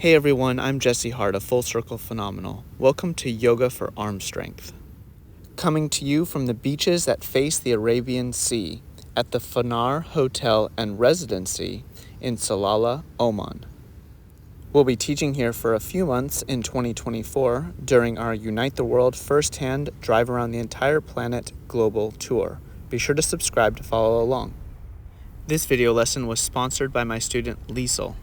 Hey everyone, I'm Jesse Hart of Full Circle Phenomenal. Welcome to Yoga for Arm Strength. Coming to you from the beaches that face the Arabian Sea at the Fanar Hotel and Residency in Salalah, Oman. We'll be teaching here for a few months in 2024 during our Unite the World Firsthand Drive Around the Entire Planet Global Tour. Be sure to subscribe to follow along. This video lesson was sponsored by my student Liesel.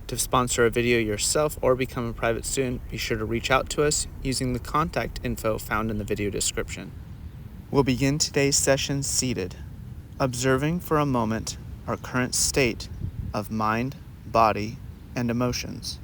To sponsor a video yourself or become a private student, be sure to reach out to us using the contact info found in the video description. We'll begin today's session seated, observing for a moment our current state of mind, body, and emotions.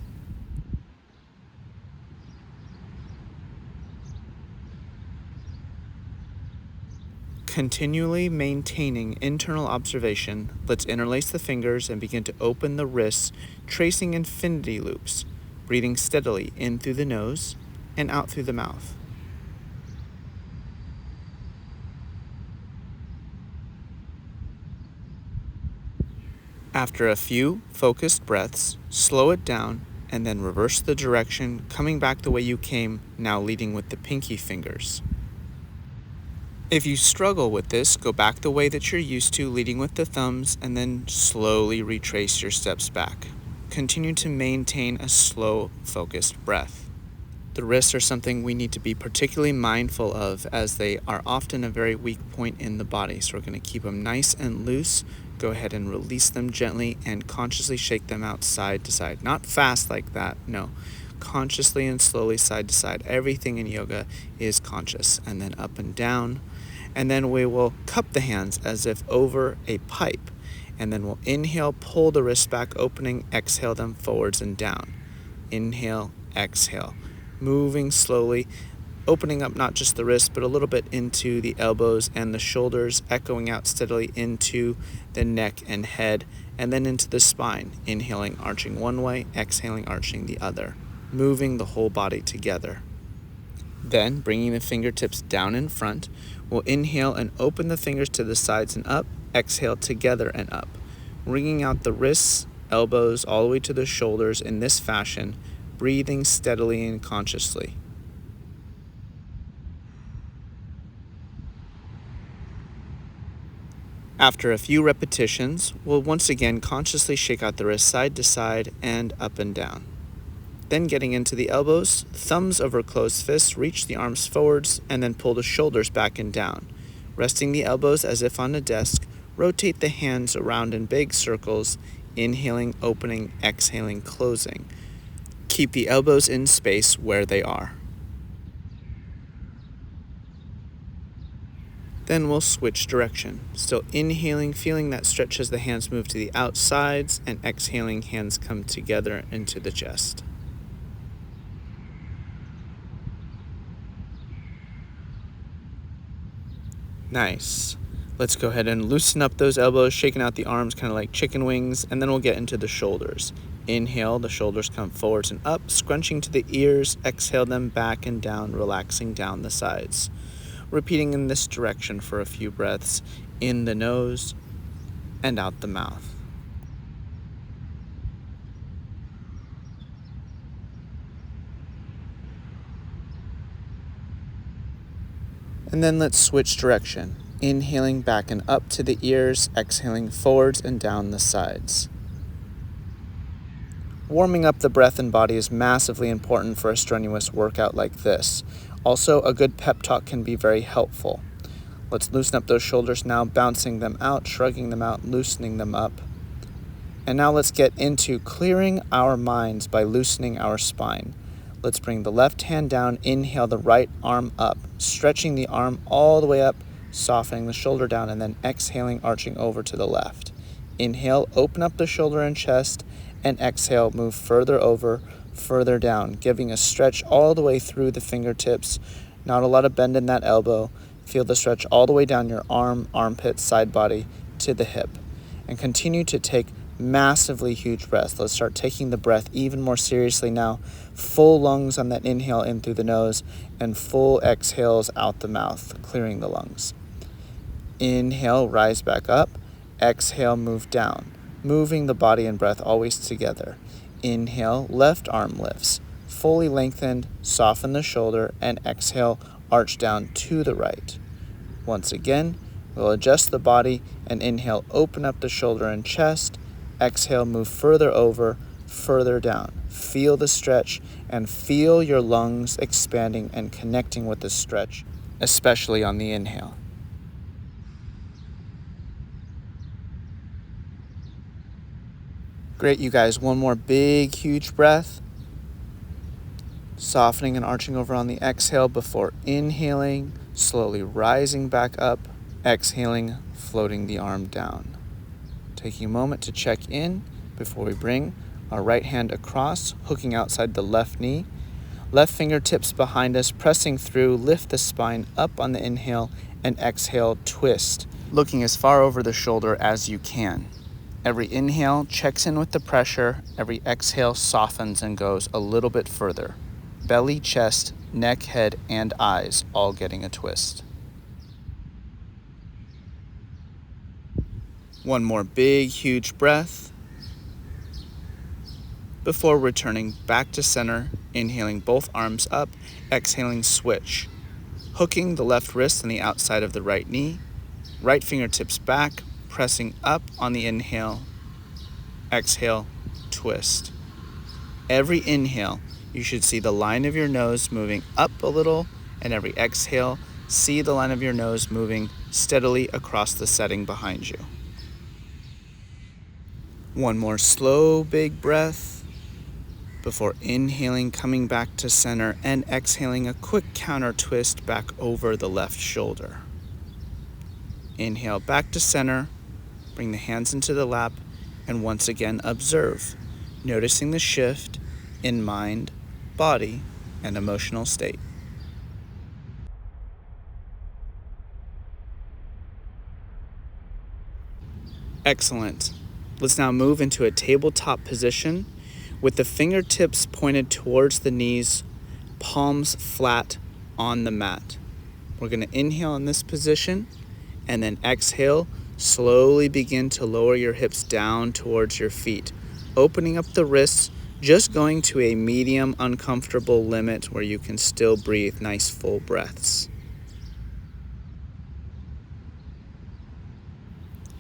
Continually maintaining internal observation, let's interlace the fingers and begin to open the wrists, tracing infinity loops, breathing steadily in through the nose and out through the mouth. After a few focused breaths, slow it down and then reverse the direction, coming back the way you came, now leading with the pinky fingers. If you struggle with this, go back the way that you're used to, leading with the thumbs, and then slowly retrace your steps back. Continue to maintain a slow, focused breath. The wrists are something we need to be particularly mindful of as they are often a very weak point in the body. So we're going to keep them nice and loose. Go ahead and release them gently and consciously shake them out side to side. Not fast like that, no. Consciously and slowly side to side. Everything in yoga is conscious. And then up and down. And then we will cup the hands as if over a pipe. And then we'll inhale, pull the wrists back, opening, exhale them forwards and down. Inhale, exhale. Moving slowly, opening up not just the wrists, but a little bit into the elbows and the shoulders, echoing out steadily into the neck and head, and then into the spine. Inhaling, arching one way, exhaling, arching the other. Moving the whole body together. Then, bringing the fingertips down in front, we'll inhale and open the fingers to the sides and up, exhale together and up. Wringing out the wrists, elbows, all the way to the shoulders in this fashion, breathing steadily and consciously. After a few repetitions, we'll once again consciously shake out the wrists side to side and up and down. Then getting into the elbows, thumbs over closed fists, reach the arms forwards, and then pull the shoulders back and down. Resting the elbows as if on a desk, rotate the hands around in big circles, inhaling, opening, exhaling, closing. Keep the elbows in space where they are. Then we'll switch direction. Still inhaling, feeling that stretch as the hands move to the outsides, and exhaling, hands come together into the chest. Nice. Let's go ahead and loosen up those elbows, shaking out the arms kind of like chicken wings, and then we'll get into the shoulders. Inhale, the shoulders come forwards and up, scrunching to the ears, exhale them back and down, relaxing down the sides. Repeating in this direction for a few breaths, in the nose and out the mouth. And then let's switch direction. Inhaling back and up to the ears, exhaling forwards and down the sides. Warming up the breath and body is massively important for a strenuous workout like this. Also, a good pep talk can be very helpful. Let's loosen up those shoulders now, bouncing them out, shrugging them out, loosening them up. And now let's get into clearing our minds by loosening our spine. Let's bring the left hand down, inhale the right arm up, stretching the arm all the way up, softening the shoulder down, and then exhaling, arching over to the left. Inhale, open up the shoulder and chest, and exhale, move further over, further down, giving a stretch all the way through the fingertips. Not a lot of bend in that elbow. Feel the stretch all the way down your arm, armpit, side body to the hip. And continue to take massively huge breaths. Let's start taking the breath even more seriously now. Full lungs on that inhale in through the nose and full exhales out the mouth, clearing the lungs. Inhale, rise back up. Exhale, move down. Moving the body and breath always together. Inhale, left arm lifts. Fully lengthened, soften the shoulder, and exhale, arch down to the right. Once again, we'll adjust the body and inhale, open up the shoulder and chest. Exhale, move further over, further down. Feel the stretch and feel your lungs expanding and connecting with the stretch, especially on the inhale. Great, you guys. One more big, huge breath. Softening and arching over on the exhale before inhaling, slowly rising back up, exhaling, floating the arm down. Taking a moment to check in before we bring our right hand across, hooking outside the left knee. Left fingertips behind us, pressing through, lift the spine up on the inhale, and exhale, twist, looking as far over the shoulder as you can. Every inhale checks in with the pressure, every exhale softens and goes a little bit further. Belly, chest, neck, head, and eyes all getting a twist. One more big, huge breath before returning back to center, inhaling both arms up, exhaling switch. Hooking the left wrist on the outside of the right knee, right fingertips back, pressing up on the inhale, exhale, twist. Every inhale, you should see the line of your nose moving up a little, and every exhale, see the line of your nose moving steadily across the setting behind you. One more slow, big breath before inhaling, coming back to center, and exhaling a quick counter twist back over the left shoulder. Inhale back to center, bring the hands into the lap, and once again observe, noticing the shift in mind, body, and emotional state. Excellent. Let's now move into a tabletop position with the fingertips pointed towards the knees, palms flat on the mat. We're going to inhale in this position and then exhale. Slowly begin to lower your hips down towards your feet, opening up the wrists, just going to a medium uncomfortable limit where you can still breathe nice full breaths.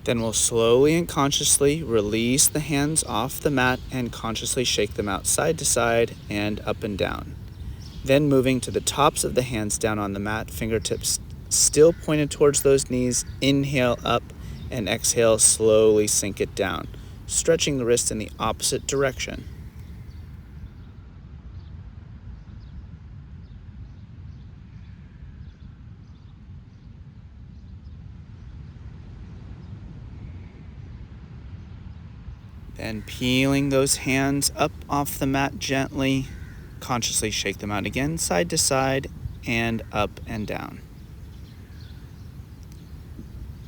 Then we'll slowly and consciously release the hands off the mat and consciously shake them out side to side and up and down. Then moving to the tops of the hands down on the mat, fingertips still pointed towards those knees, inhale up and exhale, slowly sink it down, stretching the wrist in the opposite direction. Then peeling those hands up off the mat gently, consciously shake them out again, side to side and up and down.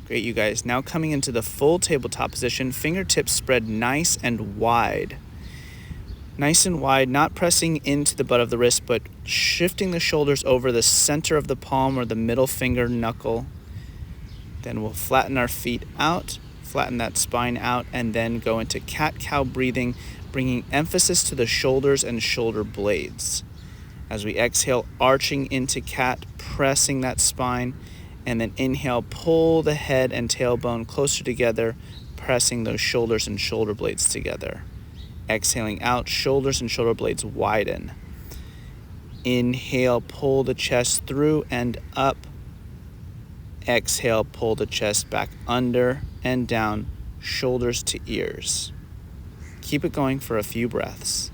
Great, you guys. Now coming into the full tabletop position, fingertips spread nice and wide. Nice and wide, not pressing into the butt of the wrist, but shifting the shoulders over the center of the palm or the middle finger knuckle. Then we'll flatten our feet out, flatten that spine out, and then go into cat-cow breathing, bringing emphasis to the shoulders and shoulder blades. As we exhale, arching into cat, pressing that spine, and then inhale, pull the head and tailbone closer together, pressing those shoulders and shoulder blades together. Exhaling out, shoulders and shoulder blades widen. Inhale, pull the chest through and up. Exhale, pull the chest back under and down, shoulders to ears. Keep it going for a few breaths.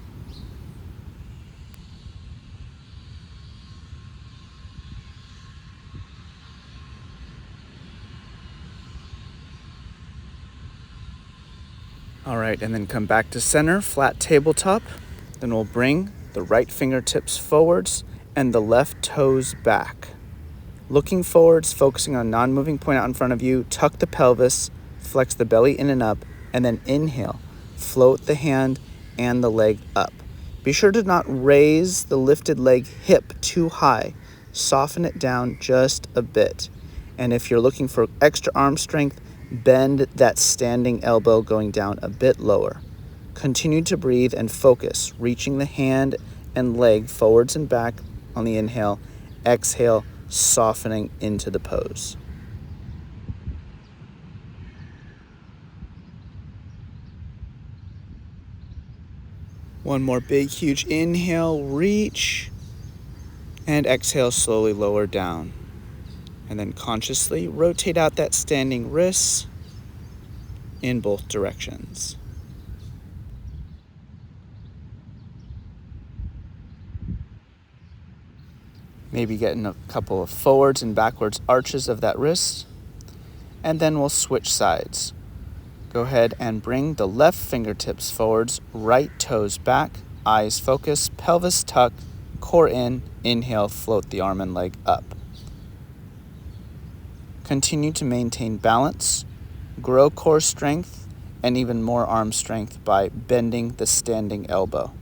All right, and then come back to center, flat tabletop. Then we'll bring the right fingertips forwards and the left toes back. Looking forwards, focusing on non-moving point out in front of you, tuck the pelvis, flex the belly in and up, and then inhale. Float the hand and the leg up. Be sure to not raise the lifted leg hip too high. Soften it down just a bit. And if you're looking for extra arm strength, bend that standing elbow going down a bit lower. Continue to breathe and focus, reaching the hand and leg forwards and back on the inhale. Exhale, softening into the pose. One more big, huge inhale, reach, and exhale, slowly lower down. And then consciously rotate out that standing wrist in both directions. Maybe getting a couple of forwards and backwards arches of that wrist. And then we'll switch sides. Go ahead and bring the left fingertips forwards, right toes back, eyes focus, pelvis tuck, core in, inhale, float the arm and leg up. Continue to maintain balance, grow core strength, and even more arm strength by bending the standing elbow.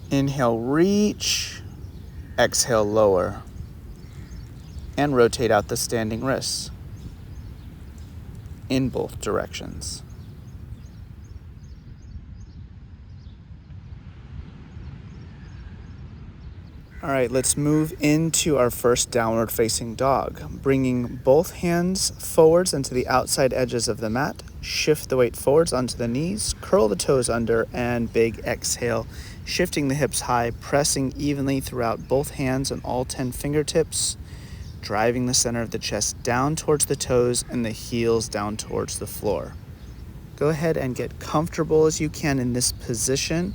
Inhale, reach. Exhale, lower. And rotate out the standing wrists in both directions. All right, let's move into our first downward facing dog. Bringing both hands forwards into the outside edges of the mat. Shift the weight forwards onto the knees, curl the toes under, and big exhale. Shifting the hips high, pressing evenly throughout both hands and all 10 fingertips. Driving the center of the chest down towards the toes and the heels down towards the floor. Go ahead and get comfortable as you can in this position,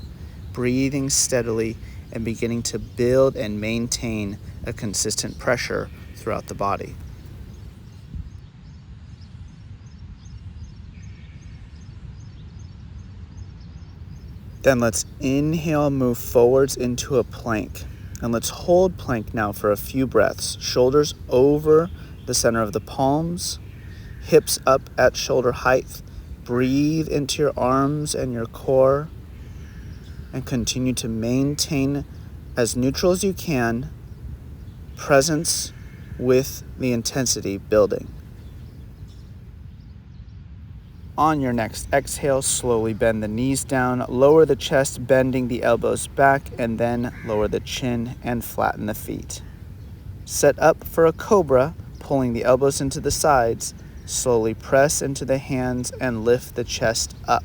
breathing steadily and beginning to build and maintain a consistent pressure throughout the body. Then let's inhale, move forwards into a plank. And let's hold plank now for a few breaths. Shoulders over the center of the palms, hips up at shoulder height. Breathe into your arms and your core. And continue to maintain as neutral as you can, presence with the intensity building. On your next exhale, slowly bend the knees down, lower the chest, bending the elbows back, and then lower the chin and flatten the feet. Set up for a cobra, pulling the elbows into the sides. Slowly press into the hands and lift the chest up.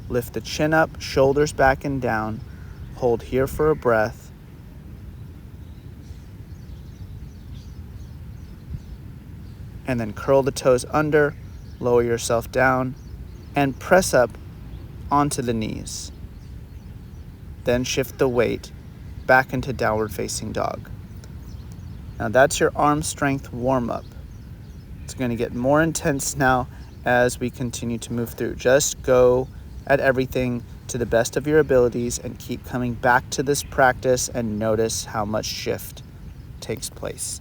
Lift the chin up, shoulders back and down. Hold here for a breath. And then curl the toes under, lower yourself down, and press up onto the knees. Then shift the weight back into downward facing dog. Now that's your arm strength warm-up. It's going to get more intense now as we continue to move through. Just go at everything to the best of your abilities and keep coming back to this practice and notice how much shift takes place.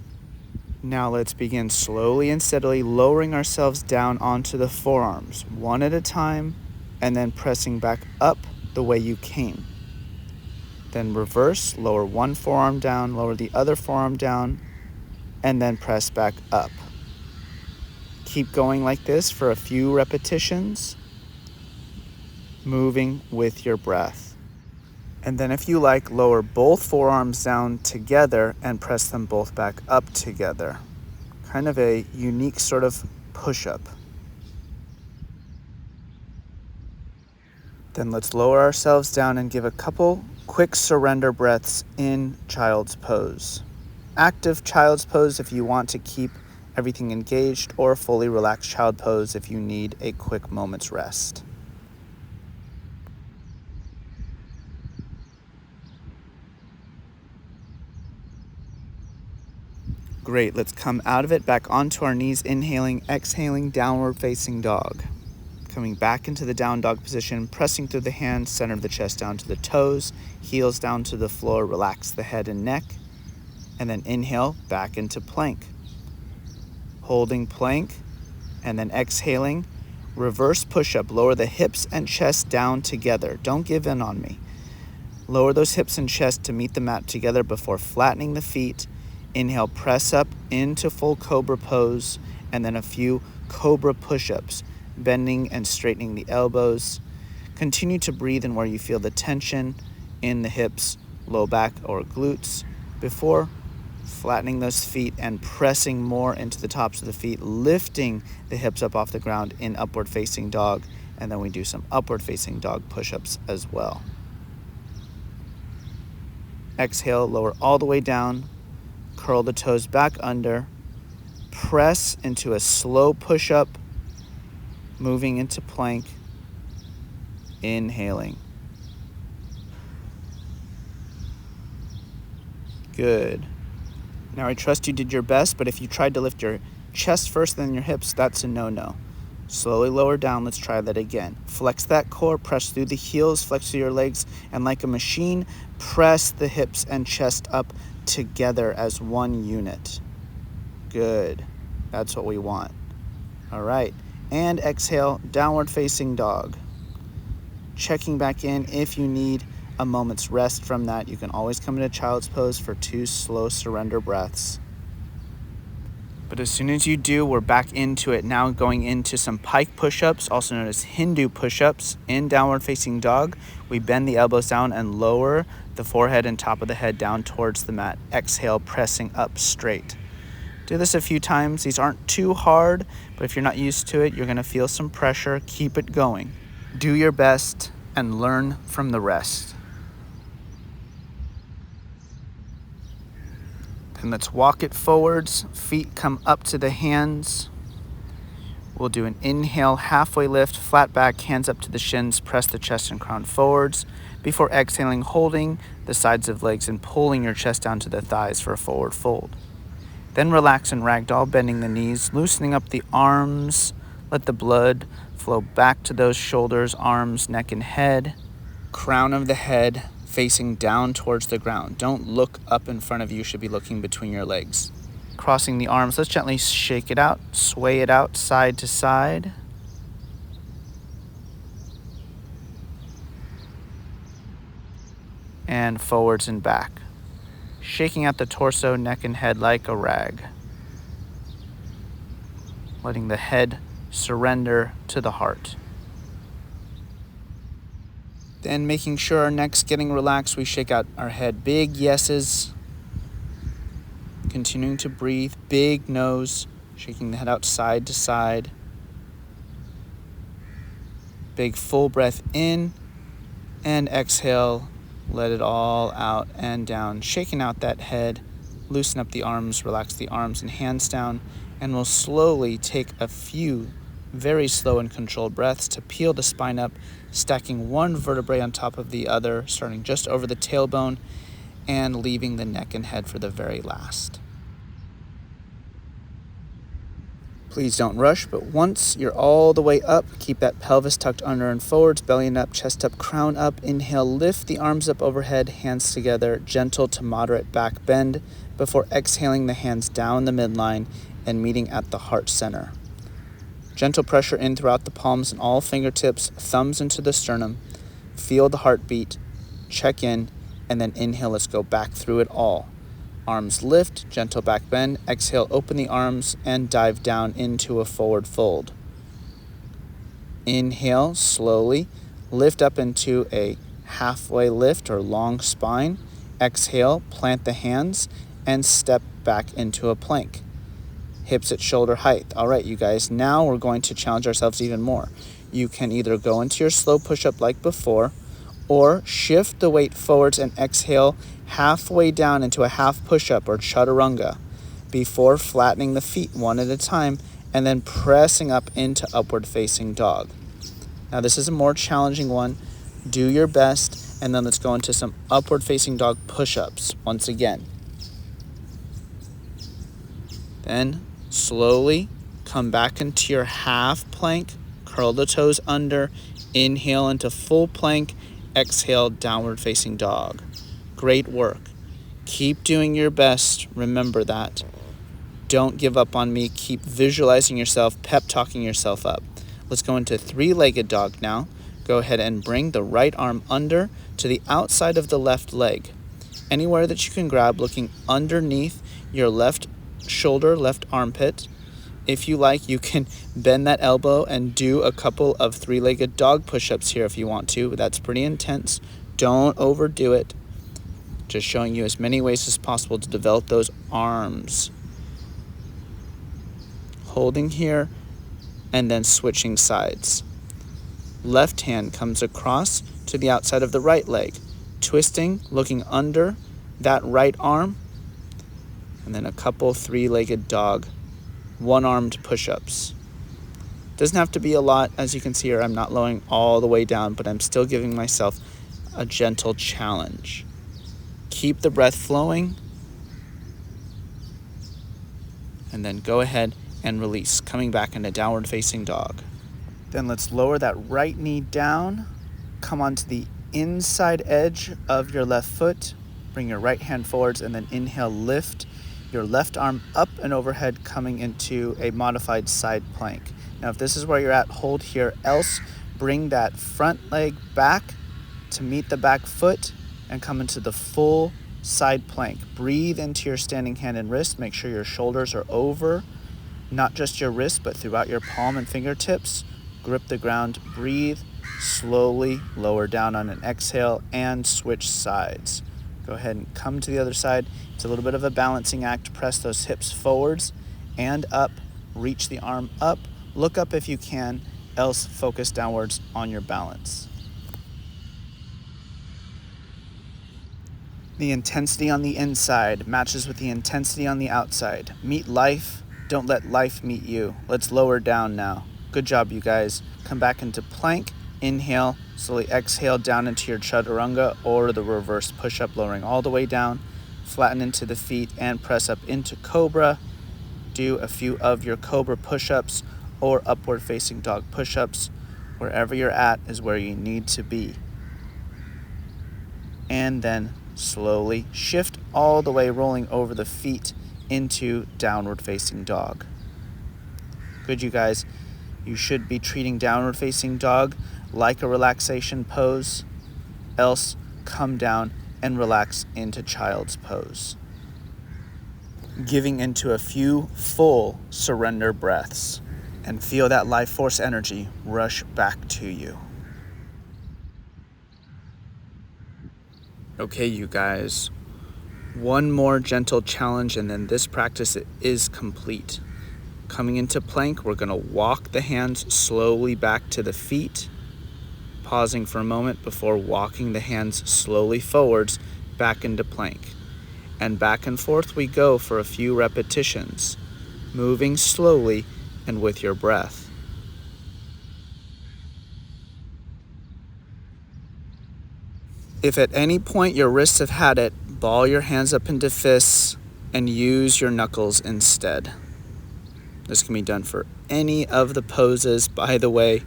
Now let's begin slowly and steadily lowering ourselves down onto the forearms, one at a time, and then pressing back up the way you came. Then reverse, lower one forearm down, lower the other forearm down, and then press back up. Keep going like this for a few repetitions, moving with your breath. And then if you like, lower both forearms down together and press them both back up together. Kind of a unique sort of push-up. Then let's lower ourselves down and give a couple quick surrender breaths in child's pose. Active child's pose if you want to keep everything engaged, or fully relaxed child pose if you need a quick moment's rest. Great, let's come out of it, back onto our knees, inhaling, exhaling, downward facing dog. Coming back into the down dog position, pressing through the hands, center of the chest down to the toes, heels down to the floor, relax the head and neck, and then inhale back into plank. holding plank, and then exhaling. Reverse push-up. Lower the hips and chest down together. Don't give in on me. Lower those hips and chest to meet the mat together before flattening the feet. Inhale, press up into full cobra pose, and then a few cobra push-ups, bending and straightening the elbows. Continue to breathe in where you feel the tension in the hips, low back, or glutes before flattening those feet and pressing more into the tops of the feet, lifting the hips up off the ground in upward facing dog. And then we do some upward facing dog push-ups as well. Exhale, lower all the way down, curl the toes back under, press into a slow push-up, moving into plank, inhaling. Good. Now I trust you did your best, but if you tried to lift your chest first, then your hips, that's a no-no. Slowly lower down. Let's try that again. Flex that core, press through the heels, flex through your legs, and like a machine, press the hips and chest up together as one unit. Good. That's what we want. All right. And exhale, downward facing dog. Checking back in if you need a moment's rest from that. You can always come into child's pose for 2 slow surrender breaths. But as soon as you do, we're back into it now, going into some pike push-ups, also known as Hindu push-ups. In downward facing dog, we bend the elbows down and lower the forehead and top of the head down towards the mat. Exhale, pressing up straight. Do this a few times. These aren't too hard, but if you're not used to it, you're going to feel some pressure. Keep it going. Do your best and learn from the rest. And let's walk it forwards. Feet come up to the hands. We'll do an inhale, halfway lift, flat back, hands up to the shins, press the chest and crown forwards. Before exhaling, holding the sides of legs and pulling your chest down to the thighs for a forward fold. Then relax and ragdoll, bending the knees, loosening up the arms. Let the blood flow back to those shoulders, arms, neck, and head. Crown of the head facing down towards the ground. Don't look up in front of you. You should be looking between your legs. Crossing the arms, let's gently shake it out, sway it out side to side. And forwards and back. Shaking out the torso, neck, and head like a rag. Letting the head surrender to the heart. Then making sure our neck's getting relaxed, we shake out our head. Big yeses. Continuing to breathe. Big nose. Shaking the head out side to side. Big full breath in. And exhale. Let it all out and down. Shaking out that head. Loosen up the arms. Relax the arms and hands down. And we'll slowly take a few very slow and controlled breaths to peel the spine up, stacking one vertebrae on top of the other, starting just over the tailbone and leaving the neck and head for the very last. Please don't rush, but once you're all the way up, keep that pelvis tucked under and forwards, belly up, chest up, crown up. Inhale, lift the arms up overhead, hands together, gentle to moderate back bend, before exhaling the hands down the midline and meeting at the heart center. Gentle pressure in throughout the palms and all fingertips, thumbs into the sternum. Feel the heartbeat, check in, and then inhale, let's go back through it all. Arms lift, gentle back bend. Exhale, open the arms and dive down into a forward fold. Inhale, slowly, lift up into a halfway lift or long spine. Exhale, plant the hands and step back into a plank. Hips at shoulder height. All right, you guys, now we're going to challenge ourselves even more. You can either go into your slow push-up like before, or shift the weight forwards and exhale halfway down into a half push-up or chaturanga before flattening the feet one at a time and then pressing up into upward facing dog. Now this is a more challenging one. Do your best, and then let's go into some upward facing dog push-ups once again. Then slowly come back into your half plank, curl the toes under, inhale into full plank, exhale, downward facing dog. Great work. Keep doing your best. Remember that. Don't give up on me. Keep visualizing yourself, pep talking yourself up. Let's go into three-legged dog now. Go ahead and bring the right arm under to the outside of the left leg. Anywhere that you can grab, looking underneath your left shoulder, left armpit. If you like, you can bend that elbow and do a couple of three-legged dog push-ups here if you want to. That's pretty intense. Don't overdo it. Just showing you as many ways as possible to develop those arms. Holding here and then switching sides. Left hand comes across to the outside of the right leg, twisting, looking under that right arm, and then a couple three-legged dog, one-armed push-ups. Doesn't have to be a lot. As you can see here, I'm not lowering all the way down, but I'm still giving myself a gentle challenge. Keep the breath flowing, and then go ahead and release, coming back into downward facing dog. Then let's lower that right knee down, come onto the inside edge of your left foot, bring your right hand forwards, and then inhale, lift your left arm up and overhead, coming into a modified side plank. Now, if this is where you're at, hold here, else bring that front leg back to meet the back foot and come into the full side plank. Breathe into your standing hand and wrist. Make sure your shoulders are over, not just your wrist, but throughout your palm and fingertips. Grip the ground, breathe, slowly lower down on an exhale and switch sides. Go ahead and come to the other side. It's a little bit of a balancing act. Press those hips forwards and up, reach the arm up, look up if you can, else focus downwards on your balance. The intensity on the inside matches with the intensity on the outside. Meet life, don't let life meet you. Let's lower down now. Good job, you guys. Come back into plank, inhale, slowly exhale down into your chaturanga or the reverse push-up, lowering all the way down, flatten into the feet and press up into cobra. Do a few of your cobra push-ups or upward facing dog push-ups. Wherever you're at is where you need to be. And then slowly shift all the way, rolling over the feet into downward facing dog. Good, you guys. You should be treating downward facing dog like a relaxation pose, else come down and relax into child's pose. Giving into a few full surrender breaths and feel that life force energy rush back to you. Okay, you guys, one more gentle challenge and then this practice is complete. Coming into plank, we're going to walk the hands slowly back to the feet, pausing for a moment before walking the hands slowly forwards back into plank. And back and forth we go for a few repetitions, moving slowly and with your breath. If at any point your wrists have had it, ball your hands up into fists and use your knuckles instead. This can be done for any of the poses, by the way,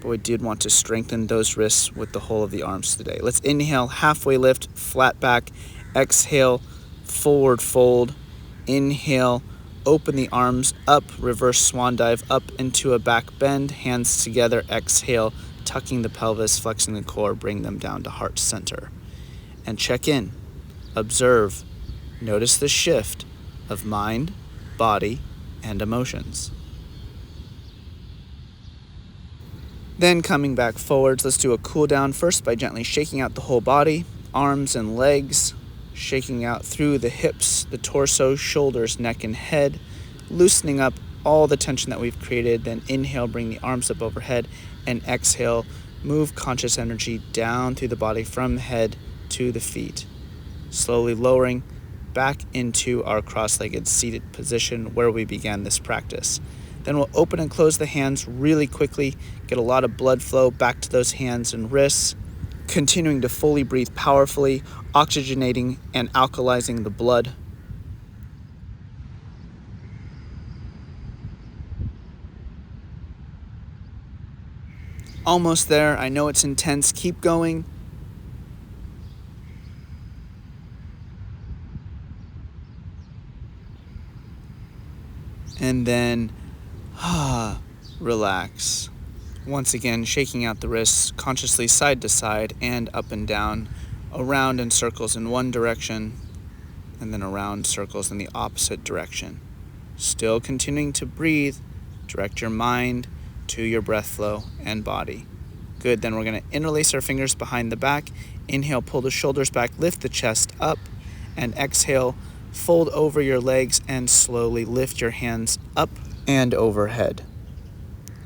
but we did want to strengthen those wrists with the whole of the arms today. Let's inhale, halfway lift, flat back. Exhale, forward fold. Inhale, open the arms up, reverse swan dive up into a back bend, hands together. Exhale, tucking the pelvis, flexing the core, bring them down to heart center. And check in, observe, notice the shift of mind, body, and emotions. Then coming back forwards, let's do a cool down first by gently shaking out the whole body, arms and legs, shaking out through the hips, the torso, shoulders, neck, and head, loosening up all the tension that we've created. Then inhale, bring the arms up overhead, and exhale, move conscious energy down through the body from head to the feet, slowly lowering back into our cross-legged seated position where we began this practice. Then we'll open and close the hands really quickly, get a lot of blood flow back to those hands and wrists, continuing to fully breathe powerfully, oxygenating and alkalizing the blood. Almost there. I know it's intense. Keep going. And then relax. Once again, shaking out the wrists consciously side to side and up and down, around in circles in one direction, and then around circles in the opposite direction. Still continuing to breathe, direct your mind to your breath flow and body. Good, then we're going to interlace our fingers behind the back. Inhale, pull the shoulders back, lift the chest up, and exhale, fold over your legs and slowly lift your hands up and overhead.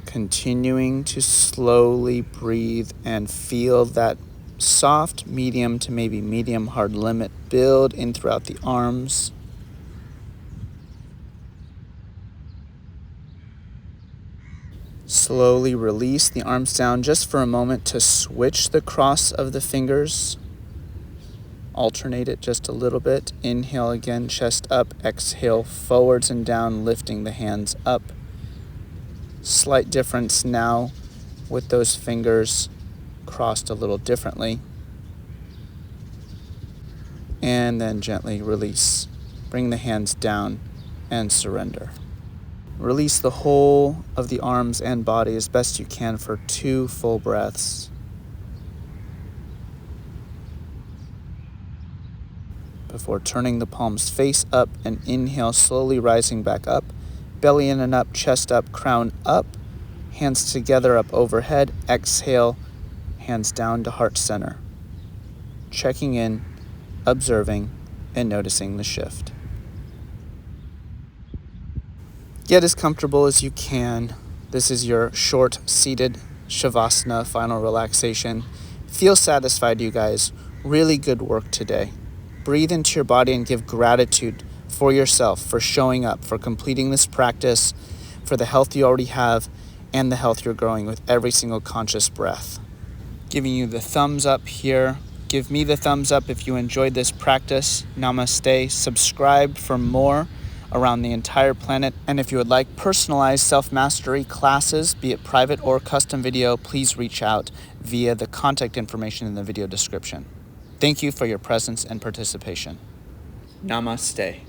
Continuing to slowly breathe and feel that soft, medium to maybe medium hard limit build in throughout the arms. Slowly release the arms down just for a moment to switch the cross of the fingers. Alternate it just a little bit. Inhale again, chest up. Exhale, forwards and down, lifting the hands up. Slight difference now with those fingers crossed a little differently. And then gently release. Bring the hands down and surrender. Release the whole of the arms and body as best you can for 2 full breaths. Before turning the palms face up and inhale, slowly rising back up. Belly in and up, chest up, crown up. Hands together up overhead. Exhale, hands down to heart center. Checking in, observing, and noticing the shift. Get as comfortable as you can. This is your short seated Shavasana final relaxation. Feel satisfied, you guys. Really good work today. Breathe into your body and give gratitude for yourself, for showing up, for completing this practice, for the health you already have, and the health you're growing with every single conscious breath. Giving you the thumbs up here. Give me the thumbs up if you enjoyed this practice. Namaste. Subscribe for more around the entire planet. And if you would like personalized self-mastery classes, be it private or custom video, please reach out via the contact information in the video description. Thank you for your presence and participation. Namaste.